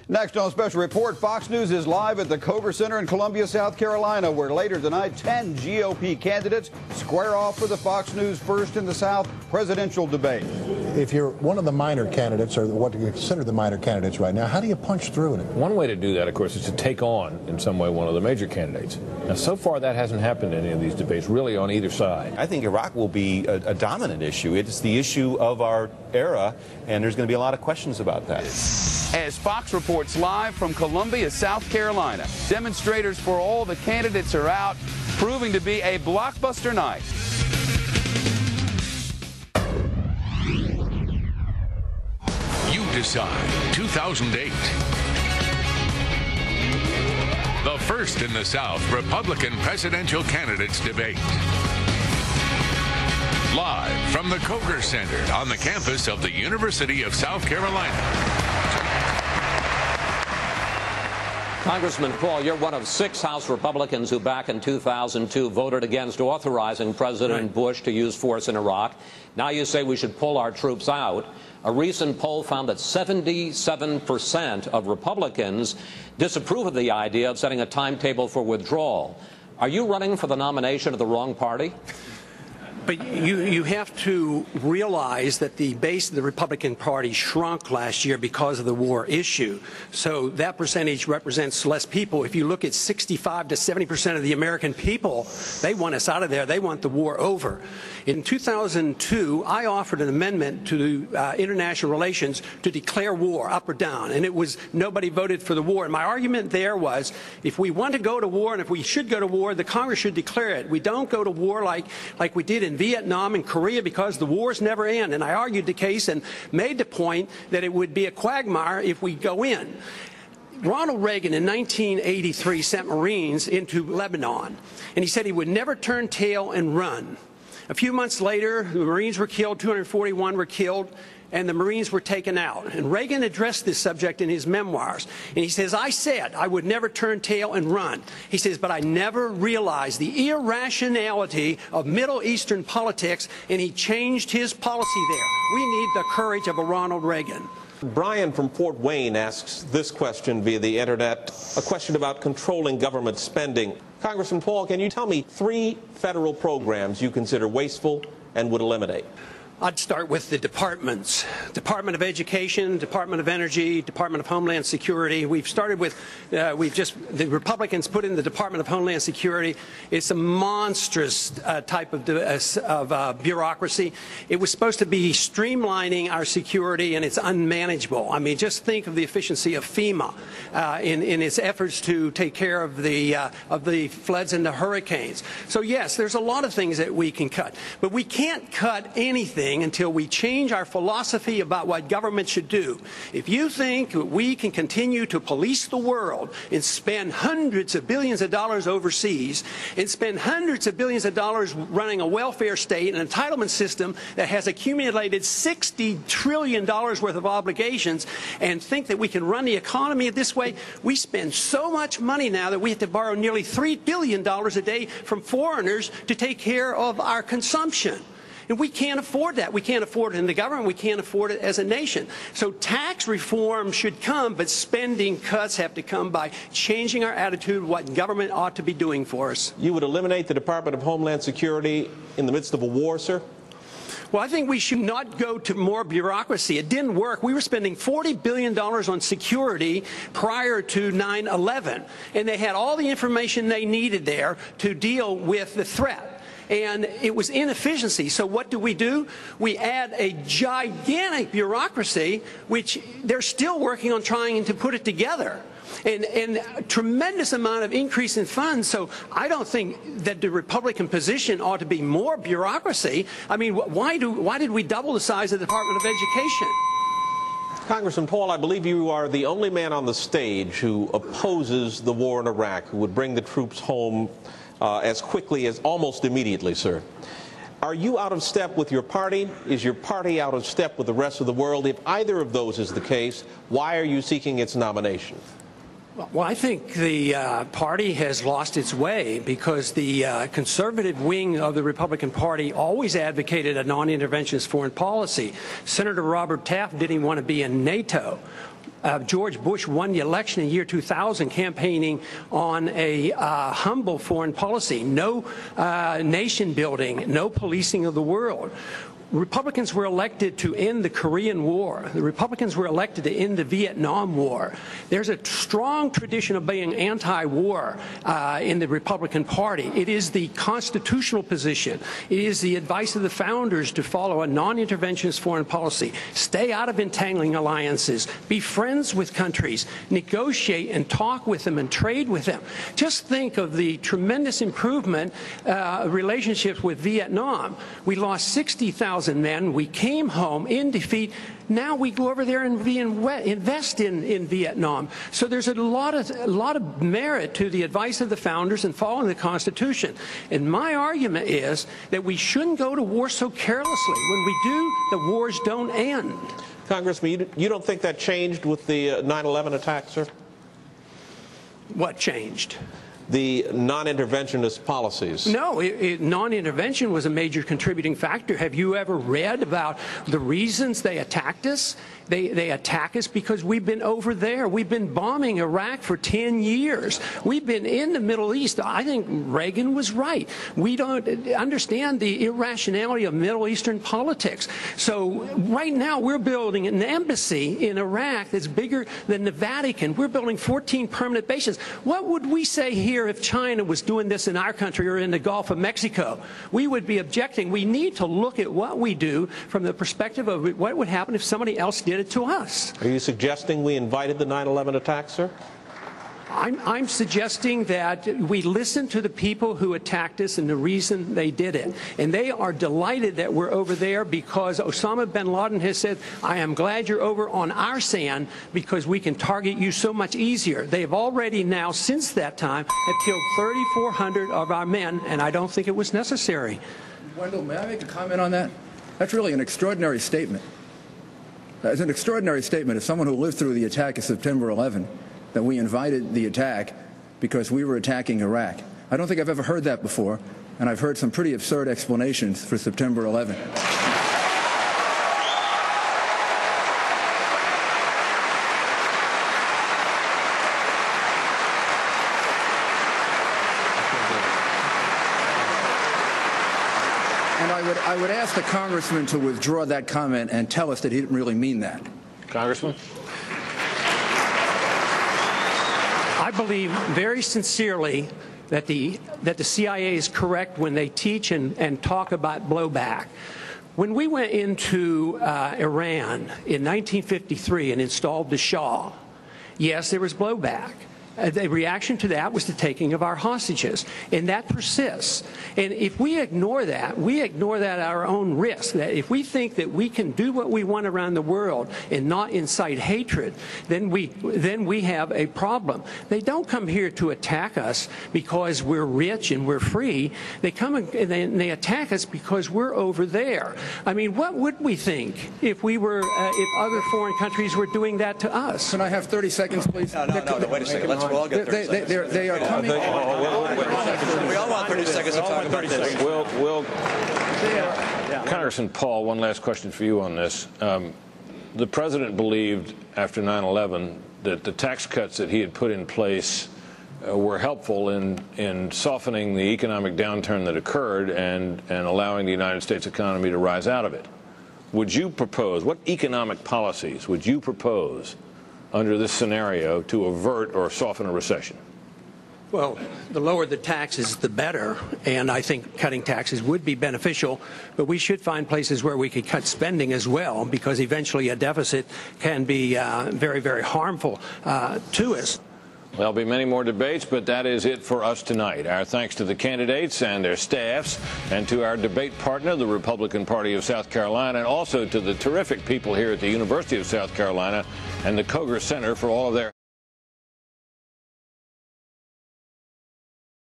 Next on a special report, Fox News is live at the Coker Center in Columbia, South Carolina, where later tonight 10 GOP candidates square off for the Fox News First in the South presidential debate. If you're one of the minor candidates, or what you consider the minor candidates right now, how do you punch through it? One way to do that, of course, is to take on, in some way, one of the major candidates. Now, so far, that hasn't happened in any of these debates, really, on either side. I think Iraq will be a dominant issue. It's the issue of our era, and there's going to be a lot of questions about that. As Fox reports live from Columbia, South Carolina, demonstrators for all the candidates are out, proving to be a blockbuster night. You Decide 2008. The First in the South Republican presidential candidates debate. Live from the Coker Center on the campus of the University of South Carolina. Congressman Paul, you're one of 6 House Republicans who back in 2002 voted against authorizing President Bush to use force in Iraq. Now you say we should pull our troops out. A recent poll found that 77% of Republicans disapprove of the idea of setting a timetable for withdrawal. Are you running for the nomination of the wrong party? But you have to realize that the base of the Republican Party shrunk last year because of the war issue. So that percentage represents less people. If you look at 65 to 70% of the American people, they want us out of there. They want the war over. In 2002, I offered an amendment to international relations to declare war, up or down, and it was nobody voted for the war. And my argument there was, if we want to go to war and if we should go to war, the Congress should declare it. We don't go to war like we did in Vietnam and Korea, because the wars never end. And I argued the case and made the point that it would be a quagmire if we go in. Ronald Reagan in 1983 sent Marines into Lebanon, and he said he would never turn tail and run. A few months later, the Marines were killed, 241 were killed, and the Marines were taken out. And Reagan addressed this subject in his memoirs. And he says, I said I would never turn tail and run. He says, but I never realized the irrationality of Middle Eastern politics, and he changed his policy there. We need the courage of a Ronald Reagan. Brian from Fort Wayne asks this question via the internet, a question about controlling government spending. Congressman Paul, can you tell me 3 federal programs you consider wasteful and would eliminate? I'd start with the departments. Department of Education, Department of Energy, Department of Homeland Security. We've started with, the Republicans put in the Department of Homeland Security. It's a monstrous type of bureaucracy. It was supposed to be streamlining our security, and it's unmanageable. I mean, just think of the efficiency of FEMA in its efforts to take care of the floods and the hurricanes. So yes, there's a lot of things that we can cut, but we can't cut anything until we change our philosophy about what government should do. If you think we can continue to police the world and spend hundreds of billions of dollars overseas and spend hundreds of billions of dollars running a welfare state, an entitlement system that has accumulated $60 trillion worth of obligations, and think that we can run the economy this way, we spend so much money now that we have to borrow nearly $3 billion a day from foreigners to take care of our consumption. And we can't afford that. We can't afford it in the government. We can't afford it as a nation. So tax reform should come, but spending cuts have to come by changing our attitude of what government ought to be doing for us. You would eliminate the Department of Homeland Security in the midst of a war, sir? Well, I think we should not go to more bureaucracy. It didn't work. We were spending $40 billion on security prior to 9/11, and they had all the information they needed there to deal with the threat. And it was inefficiency. So what do? We add a gigantic bureaucracy, which they're still working on trying to put it together. And a tremendous amount of increase in funds. So I don't think that the Republican position ought to be more bureaucracy. I mean, why did we double the size of the Department of Education? Congressman Paul, I believe you are the only man on the stage who opposes the war in Iraq, who would bring the troops home as quickly as almost immediately, sir. Are you out of step with your party? Is your party out of step with the rest of the world? If either of those is the case, why are you seeking its nomination? Well, I think the party has lost its way because the conservative wing of the Republican Party always advocated a non-interventionist foreign policy. Senator Robert Taft didn't want to be in NATO. George Bush won the election in year 2000 campaigning on a humble foreign policy, no nation building, no policing of the world. Republicans were elected to end the Korean War. The Republicans were elected to end the Vietnam War. There's a strong tradition of being anti-war in the Republican Party. It is the constitutional position. It is the advice of the founders to follow a non-interventionist foreign policy. Stay out of entangling alliances. Be friends with countries. Negotiate and talk with them and trade with them. Just think of the tremendous improvement relationships with Vietnam. We lost 60,000 men. We came home in defeat. Now we go over there and invest in Vietnam. So there's a lot of merit to the advice of the founders and following the Constitution. And my argument is that we shouldn't go to war so carelessly. When we do, the wars don't end. Congressman, you don't think that changed with the 9/11 attack, sir? What changed? The non-interventionist policies. No, non-intervention was a major contributing factor. Have you ever read about the reasons they attacked us? They attack us because we've been over there. We've been bombing Iraq for 10 years. We've been in the Middle East. I think Reagan was right. We don't understand the irrationality of Middle Eastern politics. So right now we're building an embassy in Iraq that's bigger than the Vatican. We're building 14 permanent bases. What would we say here if China was doing this in our country or in the Gulf of Mexico? We would be objecting. We need to look at what we do from the perspective of what would happen if somebody else did it to us. Are you suggesting we invited the 9/11 attack, sir? I'm suggesting that we listen to the people who attacked us and the reason they did it. And they are delighted that we're over there because Osama bin Laden has said, I am glad you're over on our sand because we can target you so much easier. They have already now, since that time, have killed 3,400 of our men, and I don't think it was necessary. Wendell, may I make a comment on that? That's really an extraordinary statement. It's an extraordinary statement of someone who lived through the attack of September 11, that we invited the attack because we were attacking Iraq. I don't think I've ever heard that before, and I've heard some pretty absurd explanations for September 11. And I would ask the congressman to withdraw that comment and tell us that he didn't really mean that. Congressman? I believe very sincerely that the CIA is correct when they teach and talk about blowback. When we went into Iran in 1953 and installed the Shah, yes, there was blowback. The reaction to that was the taking of our hostages, and that persists. And if we ignore that at our own risk. That if we think that we can do what we want around the world and not incite hatred, then we have a problem. They don't come here to attack us because we're rich and we're free. They come and they attack us because we're over there. I mean, what would we think if we were if other foreign countries were doing that to us? Can I have 30 seconds, please? No, wait a second. We'll all get 30 seconds. They are coming. We all want 30 seconds to talk about this. Congressman Paul, one last question for you on this. The president believed after 9/11 that the tax cuts that he had put in place were helpful in softening the economic downturn that occurred and allowing the United States economy to rise out of it. Would you propose, what economic policies would you propose under this scenario to avert or soften a recession? Well, the lower the taxes, the better, and I think cutting taxes would be beneficial, but we should find places where we could cut spending as well, because eventually a deficit can be very, very harmful to us. There'll be many more debates, but that is it for us tonight. Our thanks to the candidates and their staffs, and to our debate partner, the Republican Party of South Carolina, and also to the terrific people here at the University of South Carolina and the Koger Center for all of their